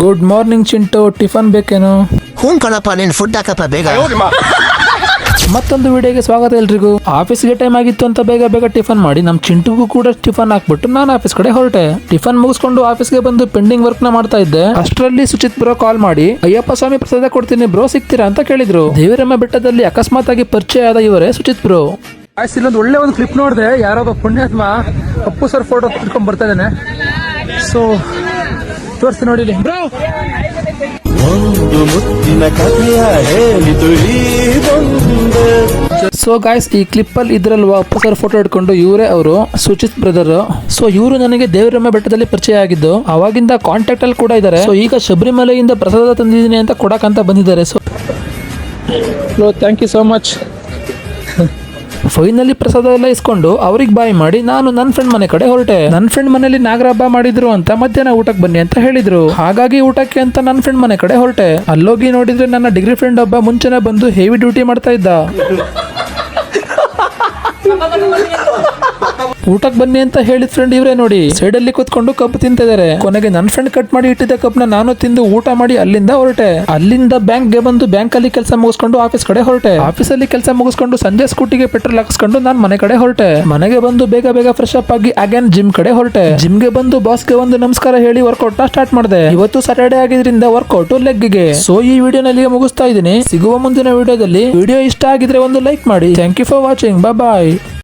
Good morning Chintu, tiffin ಬೇಕೇನು? ಹ್ಞೂ ಕಣಪ್ಪ, ನೀನು ಫುಡ್ ಹಾಕಪ್ಪ ಬೇಗ. ಮತ್ತೊಂದು ವಿಡಿಯೋಗೆ ಸ್ವಾಗತ ಎಲ್ರಿಗೂ. ಆಫೀಸ್ಗೆ ಟೈಮ್ ಆಗಿತ್ತು ಅಂತ ಬೇಗ ಬೇಗ ಟಿಫನ್ ಮಾಡಿ ನಮ್ ಚಿಂಟುಗೂ ಕೂಡ ಟಿಫನ್ ಹಾಕ್ಬಿಟ್ಟು ನಾನು ಆಫೀಸ್ ಕಡೆ ಹೊರಟೆ. ಟಿಫನ್ ಮುಗಿಸ್ಕೊಂಡು ಆಫೀಸ್ಗೆ ಬಂದು ಪೆಂಡಿಂಗ್ ವರ್ಕ್ ನ ಮಾಡ್ತಾ ಇದ್ದೆ. ಅಷ್ಟರಲ್ಲಿ ಸುಚಿತ್ ಬ್ರೋ ಕಾಲ್ ಮಾಡಿ ಅಯ್ಯಪ್ಪ ಸ್ವಾಮಿ ಪ್ರಸಾದ ಕೊಡ್ತೀನಿ ಬ್ರೋ, ಸಿಗ್ತೀರಾ ಅಂತ ಕೇಳಿದ್ರು. ದೇವಿರಮ್ಮ ಬೆಟ್ಟದಲ್ಲಿ ಅಕಸ್ಮಾತ್ ಆಗಿ ಪರಿಚಯ ಆದ ಇವರೇ ಸುಚಿತ್ ಬ್ರೋ. ಇಲ್ಲೊಂದು ಒಳ್ಳೆ ಒಂದು ಕ್ಲಿಪ್ ನೋಡಿದೆ, ಯಾರೋ ಒಬ್ಬ ಪುಣ್ಯಾತ್ಮ ಅಪ್ಪು ಸರ್ ಫೋಟೋ ತಿಳ್ಕೊಂಡ್ ಬರ್ತಾ ಇದ್ದಾನೆ. ಸೊ ತೋರಿಸಿ ನೋಡಿ ಬ್ರೋ. ಸೊ ಗಾಯ್ಸ್, ಈ ಕ್ಲಿಪ್ ಅಲ್ಲಿ ಇದ್ರಲ್ವಾ ಅಪ್ಪು ಸರ್ ಫೋಟೋ ಇಟ್ಕೊಂಡು ಇವರೇ ಅವರು ಸುಚಿತ್ ಬ್ರದರ್. ಸೊ ಇವರು ನನಗೆ ದೇವರಮ್ಮ ಬೆಟ್ಟದಲ್ಲಿ ಪರಿಚಯ ಆಗಿದ್ದು, ಅವಾಗಿಂದ ಕಾಂಟ್ಯಾಕ್ಟ್ ಅಲ್ಲಿ ಕೂಡ ಇದ್ದಾರೆ. ಸೊ ಈಗ ಶಬರಿಮಲೆಯಿಂದ ಪ್ರಸಾದ ತಂದಿದ್ದೀನಿ ಅಂತ ಕೊಡಕಂತ ಬಂದಿದ್ದಾರೆ. So thank you so much. Finally ಪ್ರಸಾದ ಎಲ್ಲ ಇಸ್ಕೊಂಡು ಅವ್ರಿಗೆ ಬಾಯ್ ಮಾಡಿ ನಾನು ನನ್ನ ಫ್ರೆಂಡ್ ಮನೆ ಕಡೆ ಹೊರಟೆ. ನನ್ನ ಫ್ರೆಂಡ್ ಮನೇಲಿ ನಾಗರ ಹಬ್ಬ ಮಾಡಿದ್ರು ಅಂತ ಮಧ್ಯಾಹ್ನ ಊಟಕ್ಕೆ ಬನ್ನಿ ಅಂತ ಹೇಳಿದ್ರು. ಹಾಗಾಗಿ ಊಟಕ್ಕೆ ಅಂತ ನನ್ನ ಫ್ರೆಂಡ್ ಮನೆ ಕಡೆ ಹೊರಟೆ. ಅಲ್ಲೋಗಿ ನೋಡಿದ್ರೆ ನನ್ನ ಡಿಗ್ರಿ ಫ್ರೆಂಡ್ ಒಬ್ಬ ಮುಂಚೆನೆ ಬಂದು ಹೆವಿ ಡ್ಯೂಟಿ ಮಾಡ್ತಾ ಇದ್ದ. ಊಟಕ್ಕೆ ಬನ್ನಿ ಅಂತ ಹೇಳಿದ ಫ್ರೆಂಡ್ ಇವರೇ ನೋಡಿ, ಸೈಡ್ ಅಲ್ಲಿ ಕೂತ್ಕೊಂಡು ಕಬ್ಬು ತಿಂತಿದ್ದಾರೆ. ಕೊನೆಗೆ ನನ್ನ ಫ್ರೆಂಡ್ ಕಟ್ ಮಾಡಿ ಇಟ್ಟಿದ್ದ ಕಬ್ನ ನಾನು ತಿಂದು ಊಟ ಮಾಡಿ ಅಲ್ಲಿಂದ ಹೊರಟೆ. ಅಲ್ಲಿಂದ ಬ್ಯಾಂಕ್ಗೆ ಬಂದು ಬ್ಯಾಂಕ್ ಅಲ್ಲಿ ಕೆಲಸ ಮುಗಿಸ್ಕೊಂಡು ಆಫೀಸ್ ಕಡೆ ಹೊರಟೆ. ಆಫೀಸಲ್ಲಿ ಕೆಲಸ ಮುಗಿಸ್ಕೊಂಡು ಸಂಜೆ ಸ್ಕೂಟಿಗೆ ಪೆಟ್ರೋಲ್ ಹಾಕಿಸ್ಕೊಂಡು ನಾನು ಮನೆ ಕಡೆ ಹೊರಟೆ. ಮನೆಗೆ ಬಂದು ಬೇಗ ಬೇಗ ಫ್ರೆಶ್ ಅಪ್ ಆಗಿ ಅಗೇನ್ ಜಿಮ್ ಕಡೆ ಹೊರಟೆ. ಜಿಮ್ಗೆ ಬಂದು ಬಾಸ್ಗೆ ಒಂದು ನಮಸ್ಕಾರ ಹೇಳಿ ವರ್ಕೌಟ್ ನ ಸ್ಟಾರ್ಟ್ ಮಾಡಿದೆ. ಇವತ್ತು ಸ್ಯಾಟರ್ಡೆ ಆಗಿದ್ರಿಂದ ವರ್ಕೌಟ್ ಲೆಗ್ಗೆ. ಸೊ ಈ ವಿಡಿಯೋನಲ್ಲಿ ಮುಗಿಸ್ತಾ ಇದ್ದೀನಿ. ಸಿಗುವ ಮುಂದಿನ ವಿಡಿಯೋದಲ್ಲಿ. ವಿಡಿಯೋ ಇಷ್ಟ ಆಗಿದ್ರೆ ಒಂದು ಲೈಕ್ ಮಾಡಿ. Thank you for watching. Bye.